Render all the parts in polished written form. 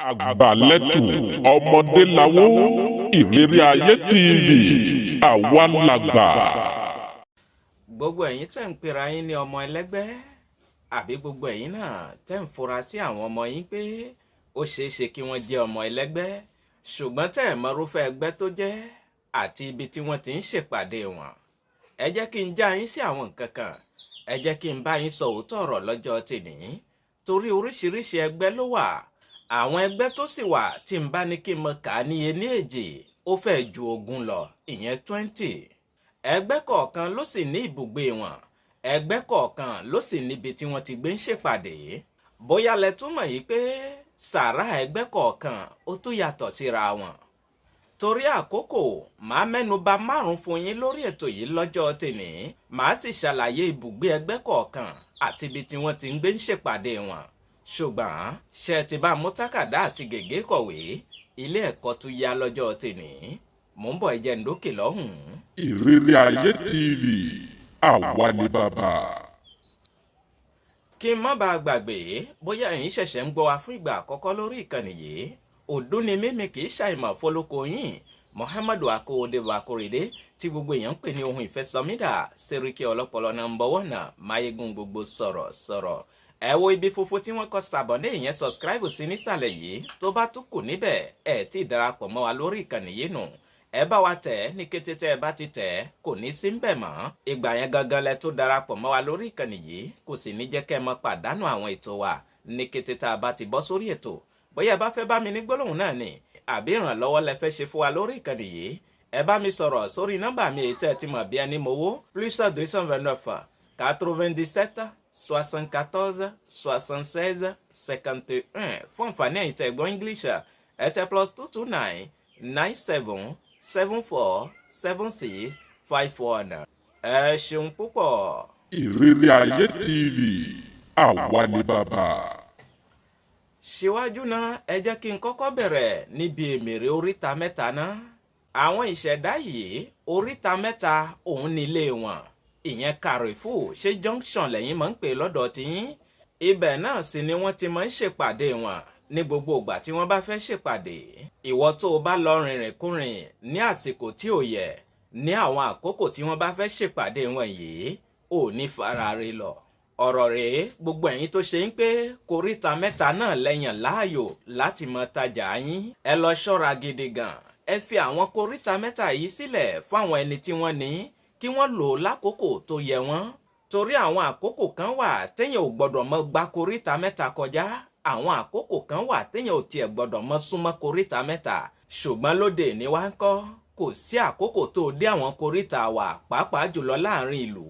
Àgbàlẹ́tù ọmọdé lawó ìrírí ayé TV àwa làgbà. Gbogbo ẹ̀yin tẹ́ ń pera yín ní ọmọ ẹlẹ́gbẹ́ àbí gbogbo ẹ̀yin náà tẹ́ ń fura sí àwọn ọmọ yín pé ó ṣeé ṣe kí wọ́n jẹ́ ọmọ ẹlẹ́gbẹ́ ṣùgbọ́n tẹ́ ẹ̀ mọrúfẹ́ ẹgbẹ́ tó jẹ́ àti ibi tí wọ́n ti ń ṣèpàdé wọn. Ẹ jẹ́ kí n já yín sí àwọn nǹkan kan, ẹ jẹ́ kí n bá yín sọ òótọ́ ọ̀rọ̀ lọ́jọ́ tèmi torí oríṣiríṣi ẹgbẹ́ ló wà. Àwọn ẹgbẹ́ tó sì wà tí n bá ní kí n mọ kà á níye ní èjì ó fẹ́ ju 20 lọ, ìyẹn 20. Ẹgbẹ́ kọ̀ọ̀kan ló sì ní ibùgbé wọn, ẹgbẹ́ kọ̀ọ̀kan ló sì níbi tí wọ́n ti gbé ń ṣèpàdé. Bóyá lẹ túmọ̀ yìí pé sàrà ẹgbẹ́ kọ̀ọ̀kan ó tún yàtọ̀ síra wọn. Torí àkókò màá mẹ́nu bà 5 fún yín lórí ètò yìí lọ́jọ́ tèmi, màá sì ṣàlàyé ibùgbé ẹgbẹ́ kọ̀ọ̀kan àti ibi tí wọ́n ti ń gbé ń ṣèpàdé wọn. Ṣùgbọ́n ṣe ti bá mú tákàdá àti gègé kọ̀wé, ilé ẹ̀kọ́ tún yá lọ́jọ́ tèmi. Mò ń bọ̀ ẹ jẹ́ n dókè lọ́hùn. Ìrírí ayé TV àwa ni bàbá. Kí n má bàa gbàgbé bóyá ẹ̀yin ṣẹ̀ṣẹ̀ ń gbọ́ wa fún ìgbà àkọ́kọ́ lórí ìkànnì yìí, òdú ni mímí kì í ṣàìmọ̀ fọlọ́kọ yín Muhammadu Akóredé Akórèdé tí gbogbo èèyàn ń pè ní ohun ìfẹ́ SOMIDA Sẹ́ríkì ọlọ́pọlọ number 1 máyégún gbogbo sọ̀rọ̀. Ẹ wo ibi funfun tí wọ́n kọ sàbọ̀dé ìyẹn subscribe sí nísàlẹ̀ yìí, tó bá tún kù níbẹ̀ ẹ tí darapọ̀ mọ́ wa lórí ìkànnì yìí nù. Ẹ bá wa tẹ̀ ní kété tẹ́ ẹ bá ti tẹ̀ kò ní sí ń bẹ̀ mọ́. Ìgbà yẹn gangan lẹ tó darapọ̀ mọ́ wa lórí ìkànnì yìí kò sì ní jẹ́ kẹ́ ẹ mọ pàdánù àwọn ètò wa ní kété tá a bá ti bọ́ sórí ètò. Bóyá ẹ bá fẹ́ bá mi ní gbólóhùn náà ni àbí ìrànlọ́wọ́ lẹ fẹ́ ṣe fún wa lórí ìkànnì yìí, ẹ bá mi sọ̀rọ̀ sórí nọ́mbà mi èyí tẹ́ ẹ ti mọ̀ bí ẹni mowó +229 97 74 76 51. Fún àǹfààní ẹ̀yin tẹ́ gbọ́ English, ẹ tẹ +229 97 74 76 51. Ẹ ṣeun púpọ̀. Ìrírí ayé TV àwa ni bàbá. Síwájú náà ẹ jẹ́ kí n kọ́kọ́ bẹ̀rẹ̀ níbi èmèrè oríta mẹ́ta náà. Àwọn ìṣẹ̀dá yìí oríta mẹ́ta òun nílé wọn. Ìyẹn Carrefour ṣe junction lẹ́yìn máa ń pè lọ́dọ̀ tiyín. Ibẹ̀ náà sì ni wọ́n ti máa ń ṣèpàdé wọn ní gbogbo ìgbà tí wọ́n bá fẹ́ ṣèpàdé. Ìwọ tó o bá lọ rìnrìnkúrìn ní àsìkò tí ò yẹ ní àwọn àkókò tí wọ́n bá fẹ́ ṣèpàdé wọn yìí ò ní farare lọ. Ọ̀rọ̀ rèé gbogbo ẹ̀yin tó ṣe ń pé koríta mẹ́ta náà lẹ́yìn láàyò láti mọ tajà yín. Ẹ lọ ṣọ́ra gidi gan. Ẹ fi àwọn koríta mẹ́ta yìí sílẹ̀ fún àwọn ẹni tí wọ́n ní kí wọ́n lò lákòókò tó yẹ wọ́n. Torí àwọn àkókò kan wà téèyàn ò gbọ́dọ̀ mọ gba koríta mẹ́ta kọjá. Àwọn àkókò kan wà téèyàn ò tiẹ̀ gbọ́dọ̀ mọ súnmọ́ koríta mẹ́ta. Ṣùgbọ́n lóde ní wá ń kọ́ kò sí àkókò tó dé àwọn koríta wà pàápàá jùlọ láàrin ìlú.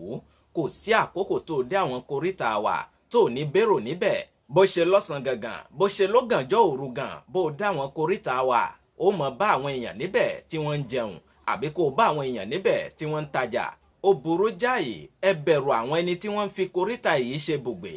Kò sí àkókò tó dé àwọn koríta wà tó ní bérò níbẹ̀. Bó ṣe lọ́sàn gangan bó ṣe lógànjọ́ òru gan bó dá àwọn koríta wà ó mọ bá àwọn èèyàn níbẹ̀ tí wọ́n ń jẹun àbí kó bá àwọn èèyàn níbẹ̀ tí wọ́n ń tajà. Ó burú jáì, ẹ bẹ̀rù àwọn ẹni tí wọ́n ń fi koríta yìí ṣe bùgbé.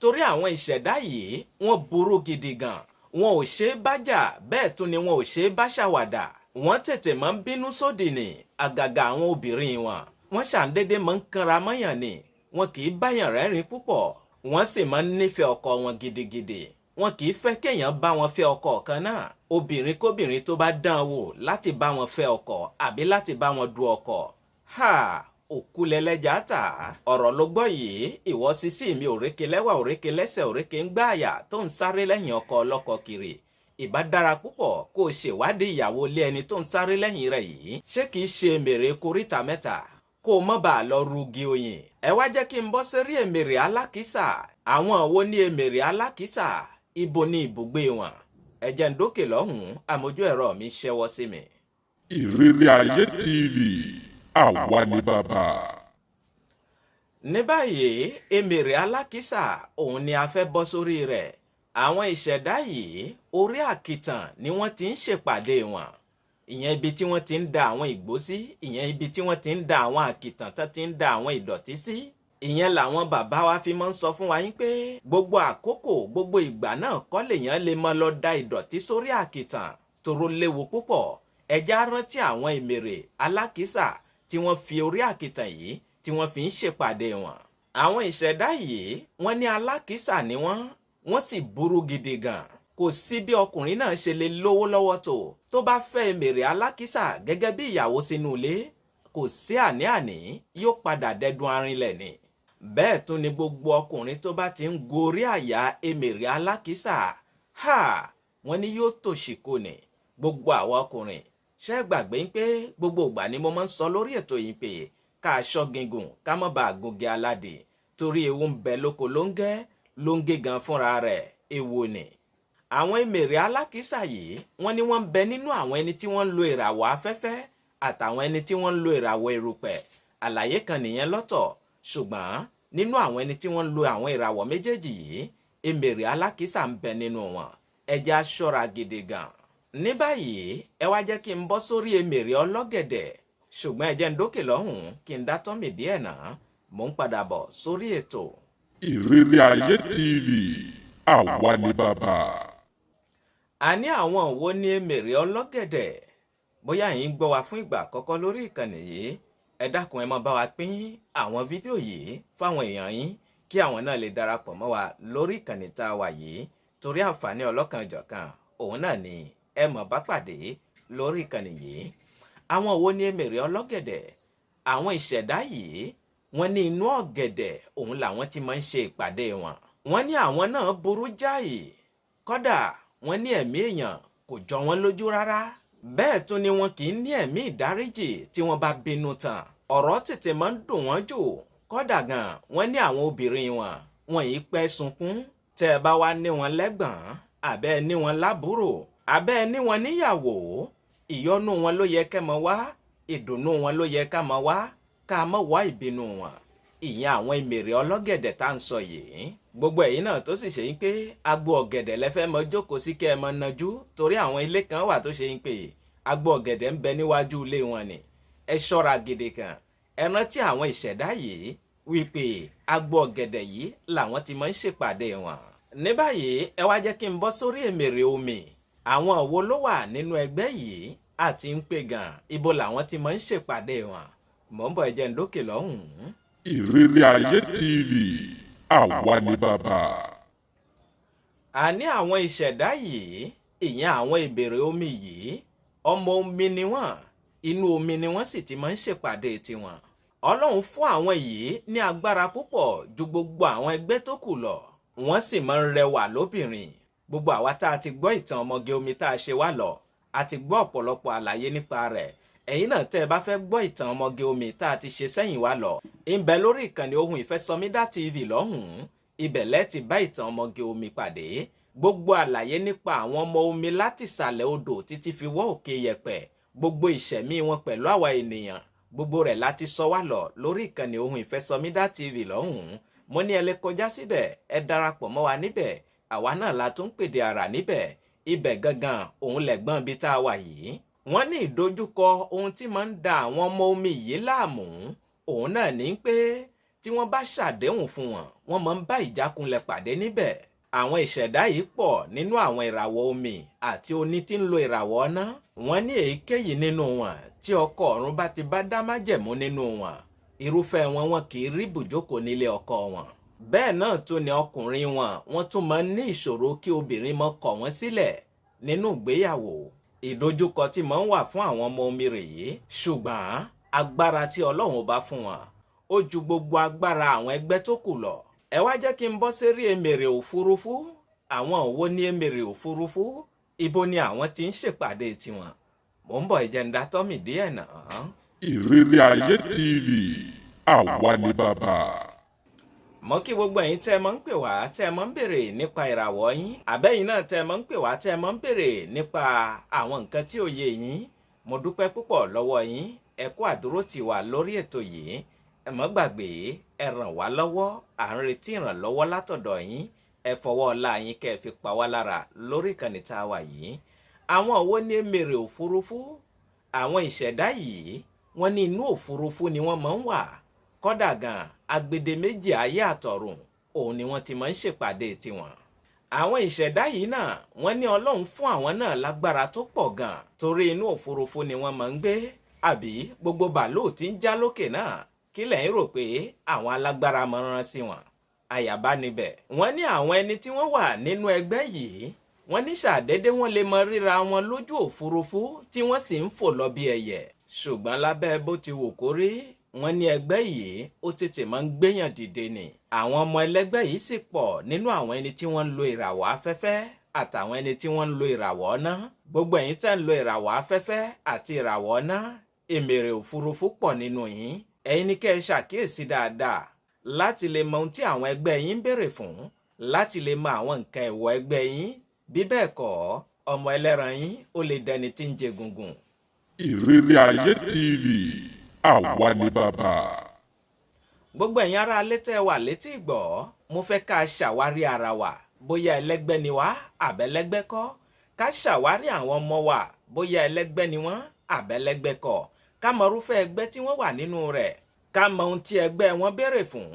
Torí àwọn ìṣẹ̀dá yìí wọ́n burú gidi gan. Wọn ò ṣe é bájà bẹ́ẹ̀ tún ni wọn ò ṣe é bá ṣàwàdà. Wọ́n tètè máa ń bínú sódì ní àgàgà àwọn obìnrin wọn. Wọ́n ṣàǹdédé máa ń kanra mọ́yàn ni. Wọn kì í báyàn rẹ́rìn púpọ̀. Wọ́n sì máa ń nífẹ̀ẹ́ ọkọ wọn gidigidi. Wọn kì í fẹ́ kéèyàn bá wọn fẹ́ ọkọ kan náà. Obìnrin kóbìnrin tó bá dán wò láti bá wọn fẹ́ ọkọ àbí láti bá wọn du ọkọ. Òkú lẹlẹ́jà tà. Ọ̀rọ̀ ló gbọ́ yìí, ìwọ sísí mi òrékè lẹ́wà òrékè lẹ́sẹ̀ òrékè ń gbáàyà tó ń sáré lẹ́yìn ọkọ ọlọ́kọ kiri. Ìbá dára púpọ̀ kó o ṣèwádìí ìyàwó ilé ẹni tó ń sáré lẹ́yìn rẹ̀ yìí. Ṣé kìí ṣe èmèrè koríta mẹ́ta? Kó o mọ́ bàa lọ rugi oyin. Ẹ wá jẹ́ kí n bọ́ sórí èmèrè alákìísà. Àwọn wo ni èmèrè alákìísà? Ibo ni ibùgbé wọn? Ẹ jẹ́ n dókè lọ́hùn, àmójú ẹ̀rọ mi ṣẹ́wọ́ sí mi. Ìrírí ayé TV àwa ni bàbá. Ní báyìí èmèrè alákìísà òun ni a fẹ́ bọ́ sórí rẹ̀. Àwọn ìṣẹ̀dá yìí orí àkìtàn ni wọ́n ti ń ṣèpàdé wọn. Ìyẹn ibi tí wọ́n ti ń da àwọn ìgbó sí, ìyẹn ibi tí wọ́n ti ń da àwọn àkìtàn tó ti ń da àwọn ìdọ̀tí sí. Ìyẹn làwọn bàbá wa fi máa ń sọ fún wa yín pé gbogbo àkókò gbogbo ìgbà náà kọ́ lèèyàn lè máa lọ da ìdọ̀tí sórí àkìtàn toró léwu púpọ̀. Ẹ já rántí àwọn èmèrè alákìísà tí wọ́n fi orí àkìtàn yìí tí wọ́n fi ń ṣèpàdé wọn. Àwọn ìṣẹ̀dá yìí wọ́n ní alákìísà ni wọ́n sì burú gidi gan. kò sí bí ọkùnrin náà ṣe lè lówó lọ́wọ́ tó bá fẹ́ èmèrè alákìísà gẹ́gẹ́ bí ìyàwó sínú ilé kò sí àní-àní yóò padà dẹdun arinlẹ̀ ni. Bẹ́ẹ̀ tún ni gbogbo ọkùnrin tó bá ti ń gorí àyà èmèrè alákìísà wọ́n ní yóò tòṣìkò ní. Gbogbo àwọn ọkùnrin ṣé gbàgbé pé gbogbo ìgbà ni mo máa ń sọ lórí ètò yìí pé ká aṣọ gígùn ká má bàa gungi aládé torí ewu ń bẹ lóko lóńgé gan fúnra rẹ̀ ewu ni. Àwọn èmèrè alákìísà yìí wọ́n ní wọ́n ń bẹ nínú àwọn ẹni tí wọ́n ń lo ìràwọ̀ afẹ́fẹ́ àtàwọn ẹni tí wọ́n ń lo ìràwọ̀ erùpẹ̀. Àlàyé kan nìyẹn lọ́tọ̀, ṣùgbọ́n nínú àwọn ẹni tí wọ́n ń lo àwọn ìràwọ̀ méjèèjì yìí èmèrè alákìísà ń bẹ nínú wọn. Ẹ jẹ́ á ṣọ́ra gidi gan. Ní báyìí ẹ wá jẹ́ kí n bọ́ sórí èmèrè ọlọ́gẹ̀dẹ̀, ṣùgbọ́n ẹ jẹ́ n dókè lọ́hùn kí n dá tọ́mì díẹ̀ náà, mò ń padà bọ̀ sórí ètò. Ìrírí Ayé TV, àwa ni bàbá. A ní àwọn wo ní èmèrè ọlọ́gẹ̀dẹ̀? Bóyá yín gbọ́ wa fún ìgbà àkọ́kọ́ lórí ìkànnì yìí, ẹ dákun ẹ máa bá wa pín àwọn fídíò yìí fáwọn èèyàn yín kí àwọn náà lè darapọ̀ mọ́ wa lórí ìkànnì tá a wà yìí, torí àǹfààní ọlọ́kanjọ̀kan òun náà ni ẹ mọ̀ bá pàdé lórí ìkànnì yìí. Àwọn wo ní èmèrè ọlọ́gẹ̀dẹ̀? Àwọn ìṣẹ̀dá yìí wọ́n ní inú ọ̀gẹ̀dẹ̀ òun làwọn ti máa ń ṣe ìpàdé wọn. Wọ́n ní àwọn náà burú jáì, kódà wọ́n ní ẹ̀mí èèyàn kò jọ wọ́n lójú rárá. Bẹ́ẹ̀ tún ni wọn kì í ní ẹ̀mí ìdáríjì tí wọ́n bá bínú tán. Ọ̀rọ̀ tètè máa ń dùn wọ́n jù, kódà gan wọ́n ní àwọn obìnrin wọn yìí pẹ́ sunkún. Tẹ́ ẹ bá wá ní wọn lẹ́gbọ̀n, àbẹ́ ẹ ní wọn lábúrò, àbẹ́ ẹ ní wọn níyàwó, ìyọ́nú wọn ló yẹ kẹ́ mọ wá, ìdùnnú wọn ló yẹ ká mọ wá, ká mọ wá ìbínú wọn. Ìyẹn àwọn èmèrè ọlọ́gẹ̀dẹ̀ tá ń sọ yìí. Gbogbo ẹ̀yin náà tó sì ṣe ń pé agbo ọ̀gẹ̀dẹ̀ lẹ́fẹ́ mọ jókòó sí kẹ́ ẹ mọ najú, torí àwọn ilé kan wà tó ṣe ń pé agbo ọ̀gẹ̀dẹ̀ ń bẹ níwájú ilé wọn ni. Ẹ ṣọ́ra gidi kan. Ẹ rántí àwọn ìṣẹ̀dá yìí wípé agbo ọ̀gẹ̀dẹ̀ yìí làwọn ti máa ń ṣèpàdé wọn. Ní báyìí ẹ wá jẹ́ kí n bọ́ sórí èmèrè omi. Àwọn wo ló wà nínú ẹgbẹ́ yìí àti ń pé gan ibo làwọn ti máa ń ṣèpàdé wọn? Mò ń bọ̀ ẹ jẹ́ n dókè lọ́hùn-ún. Ìrírí Ayé TV, àwa ni bàbá. A ní àwọn ìṣẹ̀dá yìí, ìyẹn àwọn èmèrè omi yìí, ọmọ omi ni wọ́n, inú omi ni wọ́n sì ti máa ń ṣèpàdé tiwọn. Ọlọ́run fún àwọn yìí ní agbára púpọ̀ ju gbogbo àwọn ẹgbẹ́ tó kù lọ. Wọ́n sì máa ń rẹwà lóbìnrin. Gbogbo àwa tá a ti gbọ́ ìtàn ọmọge omi tá a ṣe wá lọ, a ti gbọ́ ọ̀pọ̀lọpọ̀ àlàyé nípa rẹ̀. Ẹ̀yin náà tẹ́ ẹ bá fẹ́ gbọ́ ìtàn ọmọge omi tá a ti ṣe sẹ́yìn wá lọ, ń bẹ lórí ìkànnì Ohun Ìfẹ́ SOMIDA TV lọ́hùn-ún. Ibẹ̀ lẹ́ ti bá ìtàn ọmọge omi pàdé. Gbogbo àlàyé nípa àwọn ọmọ omi láti ìsàlẹ̀ odò títí fi wọ́ òkè yẹ̀pẹ̀, gbogbo ìṣẹ̀mí wọn pẹ̀lú àwa ènìyàn, gbogbo rẹ̀ láti sọ wá lọ lórí ìkànnì Ohun Ìfẹ́ SOMIDA TV lọ́hùn-ún. Mo ní ẹ lè kọjá síbẹ̀, ẹ darapọ̀ mọ́ wa níbẹ̀, àwa náà la tún pèdè àrà níbẹ̀. Ibẹ̀ gangan òun lẹ̀gbọ́n ibi tá a wà yìí. Wọ́n ní ìdojúkọ ohun tí máa ń da àwọn ọmọ omi yìí láàmú, òun náà ní pé tí wọ́n bá ṣàdéhùn fún wọn, wọ́n máa ń bá ìjákulẹ̀ pàdé níbẹ̀. Àwọn ìṣẹ̀dá yìí pọ̀ nínú àwọn ìràwọ̀ omi àti oní tí ń lo ìràwọ̀ ọ̀nà. Wọ́n ní èyíkéyìí nínú wọn tí ọkọ ọ̀run bá ti bá dá májẹ̀mú nínú wọn, irúfẹ́ wọn kì í rí bùjókòó nílé ọkọ wọn. Bẹ́ẹ̀ náà tún ni ọkùnrin wọ́n tún máa ń ní ìṣòro kí obìnrin mọ kọ̀ wọ́n sílẹ̀ nínú ìgbéyàwó. Ìdojúkọ tí máa ń wà fún àwọn ọmọ omi rèé, ṣùgbọ́n agbára tí Ọlọ́run bá fún wọn ó ju gbogbo agbára àwọn ẹgbẹ́ tó kù lọ. Ẹ wá jẹ́ kí n bọ́ sérí èmèrè òfurufú. Àwọn wo ní èmèrè òfurufú? Ibo ni àwọn ti ń ṣèpàdé tiwọn? Mò ń bọ̀ ẹ jẹ́ n dá tọ́mì díẹ̀ náà. Ìrírí Ayé TV, àwa ni bàbá. Mo kí gbogbo ẹ̀yin tẹ́ ẹ máa ń pè wá tẹ́ ẹ máa ń béèrè nípa ìràwọ̀ yín, àbẹ́yìn náà tẹ́ ẹ máa ń pè wá tẹ́ ẹ máa ń béèrè nípa àwọn nǹkan tí ò yé yín. Mo dúpẹ́ púpọ̀ lọ́wọ́ yín, ẹ kú àdúrótì wa lórí ètò yìí. Ẹ má gbàgbé, ẹ ràn wá lọ́wọ́, à ń retí ìrànlọ́wọ́ látọ̀dọ̀ yín. Ẹ fọwọ́ ọlá yín kẹ́ ẹ fi pa wá lára lórí ìkànnì tá a wà yìí. Àwọn wo ní èmèrè òfurufú? Àwọn ìṣẹ̀dá yìí wọ́n ní inú òfurufú ni wọ́n máa ń wà. Kódà gan agbede méjì ayé àtọ̀run òun ni wọ́n ti máa ń ṣèpàdé tiwọn. Àwọn ìṣẹ̀dá yìí náà wọ́n ní Ọlọ́run fún àwọn náà lágbára tó pọ̀ gan, torí inú òfurufú ni wọ́n máa ń gbé. Àbí gbogbo bàálù tí ń já lókè náà, kí lẹ̀yin rò pé àwọn alágbára máa rán sí wọn? Àyàbá níbẹ̀. Wọ́n ní àwọn ẹni tí wọ́n wà nínú ẹgbẹ́ yìí, wọ́n ní ṣàdédé wọ́n lè mọ ríra wọn lójú òfurufú tí wọ́n sì ń fò lọ bí ẹyẹ. ṣùgbọ́n lábẹ́ bó ti wù kó rí, wọ́n ní ẹgbẹ́ yìí ó tètè máa ń gbéyàn dìde ni. àwọn ọmọ ẹlẹ́gbẹ́ yìí sì pọ̀ nínú àwọn ẹni tí wọ́n ń lo ìràwọ̀ afẹ́fẹ́ àtàwọn ẹni tí wọ́n ń lo ìràwọ̀ ọ̀nà. gbogbo ẹ̀yin tẹ́ ń lo ìràwọ̀ afẹ́fẹ́ àti ìràwọ̀ ọ̀nà, èmèrè òfurufú pọ̀ nínú yín. ẹ̀yin ni kẹ́ ẹ ṣàkíyèsí dáadáa láti lè mọ ohun tí àwọn ẹgbẹ́ yín ń béèrè fún, láti lè mọ àwọn nǹkan ẹ̀wọ̀ ẹgbẹ́ yín. bí bẹ́ẹ̀ kọ́, ọmọ ẹlẹ́ran yín ó lè dẹni tí ń jẹ gungun. Ìrírí Ayé TV, àwa ni bàbá. gbogbo ẹ̀yin ará alẹ́ tẹ́ wà létí ìgbọ́, mo fẹ́ ká ṣàwárí ara wa bóyá ẹlẹ́gbẹ́ ni wá àbẹ́lẹ́gbẹ́ kọ́. ká ṣàwárí àwọn ọmọ wa bóyá ẹlẹ́gbẹ́ ni wọ́n àbẹ́lẹ́gbẹ́ kọ́. ká mọ irúfẹ́ ẹgbẹ́ tí wọ́n wà nínú rẹ̀, ká mọ ohun tí ẹgbẹ́ wọn béèrè fún,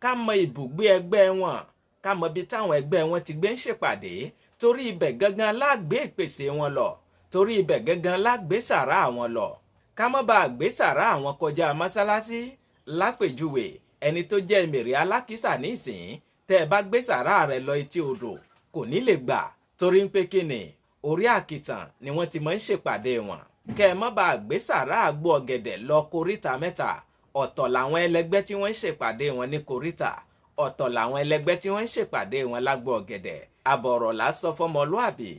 ká mọ ibùgbé ẹgbẹ́ wọn, ká mọ ibi táwọn ẹgbẹ́ wọn ti gbé ń ṣèpàdé. torí ibẹ̀ gangan lágbé ìpèsè wọn lọ, torí ibẹ̀ gangan lágbé sàrá àwọn lọ. ká má bàa gbé sàrá àwọn kọjá mọ́sálásí. lápèjúwe, ẹni tó jẹ́ èmèrè alákìsà nísìn, tẹ́ ẹ bá gbé sàrá rẹ̀ lọ etí odò kò ní lè gbà, torí ń pé kíni, orí àkìtàn ni wọ́n ti máa ń ṣèpàdé wọn. kẹ́ ẹ má bàa gbé sàrá àgbo ọ̀gẹ̀dẹ̀ lọ koríta mẹ́ta. ọ̀tọ̀ làwọn ẹlẹgbẹ́ tí wọ́n ń ṣèpàdé wọn ní koríta, ọ̀tọ̀ làwọn ẹlẹgbẹ́ tí wọ́n ń ṣèpàdé wọn lágbo ọ̀gẹ̀dẹ̀. àbọ̀rọ̀ lásọ fọmọlúàbí,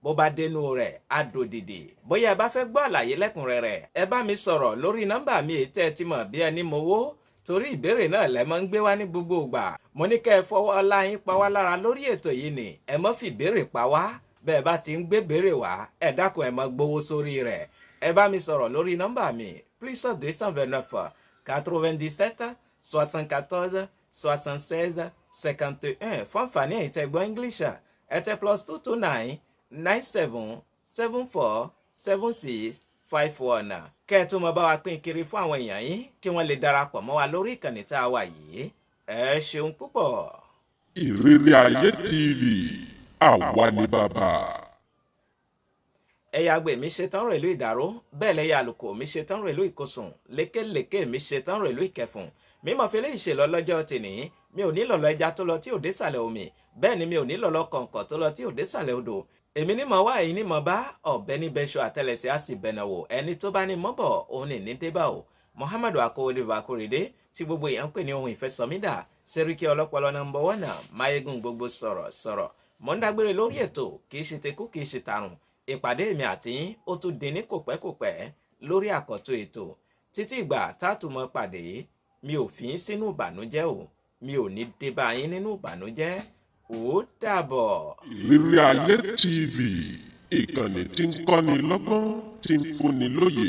bó bá dénú rẹ̀ á dòdìdì. bóyá ẹ bá fẹ́ gbọ́ àlàyé lẹ́kùnrẹ́rẹ́, ẹ bá mi sọ̀rọ̀ lórí nọ́mbà mi èyí tẹ́ ẹ ti mọ̀ bí ẹni mowó, torí ìbéèrè náà lẹ máa ń gbé wá ní gbogbo ìgbà. mo ní kẹ́ ẹ fọwọ́ ọlá yín pa wá lára lórí ètò yìí ni, ẹ má fi béèrè pa wá. bẹ́ẹ̀ bá ti ń gbé béèrè wá, ẹ dákun ẹ má gbowó sórí rẹ̀. ẹ bá mi sọ̀rọ̀ lórí nọ́mbà mi +229 97 74 76 51. fún àǹfààní ẹ̀yin tẹ́ gbọ́ English, ẹ tẹ +229 97 74 76 51. kẹ́ ẹ tó mọ bá wa pín kiri fún àwọn èèyàn yín kí wọ́n lè darapọ̀ mọ́ wa lórí ìkànnì tá a wà yìí. ẹ ṣeun púpọ̀. Ìrírí Ayé TV, àwa ni bàbá. ẹ̀yà àgbẹ̀ mi ṣetán rèlú ìdàrú, bẹ́ẹ̀ lẹ́yà àlùkò mi ṣetán rèlú ìkosùn, lékèlékè mi ṣetán rèlú ìkẹfùn. mímọ̀ fi léyìí ṣe lọ lọ́jọ́ tèní, mi ò ní lọ̀lọ́ ẹja tó lọ tí ò dé sàlẹ̀ omi, bẹ́ẹ̀ ni mi ò ní lọ̀lọ́ kọ̀ǹkọ̀ tó lọ tí ò dé sàlẹ̀ odò. èmi ní mọ̀ wá, èyí ní mọ̀ bá, ọ̀bẹ ní bẹ́ṣọ àtẹlẹsẹ̀ á sì bẹ̀nà wò, ẹni tó bá ní mọ́bọ̀ òun ní ní débà o. Muhammadu Akówódé Bakorede, tí gbogbo èèyàn ń pè ní ohun ìfẹ́ SOMIDA, Sẹ́ríkì ọlọ́pọlọ nọ́mbà 1, máyégún gbogbo sọ̀rọ̀. mo ń dágbére lórí ètò, kì í ṣe tekú kì í ṣe tàrùn. ìpàdé mi àti yín ó tún di ní kòpẹ́kòpẹ́ lórí àkọ́tún ètò. títí ìgbà tátùmọ̀ pàdé, mi ò fi yín sínú ìbànújẹ́ o, mi ò ní dé bá yín nínú ìbànújẹ́. ó dàbọ̀. Ìrírí Ayé TV, ìkànnì tí ń kọ́ni lọ́gbọ́n, tí ń fúnni lóye.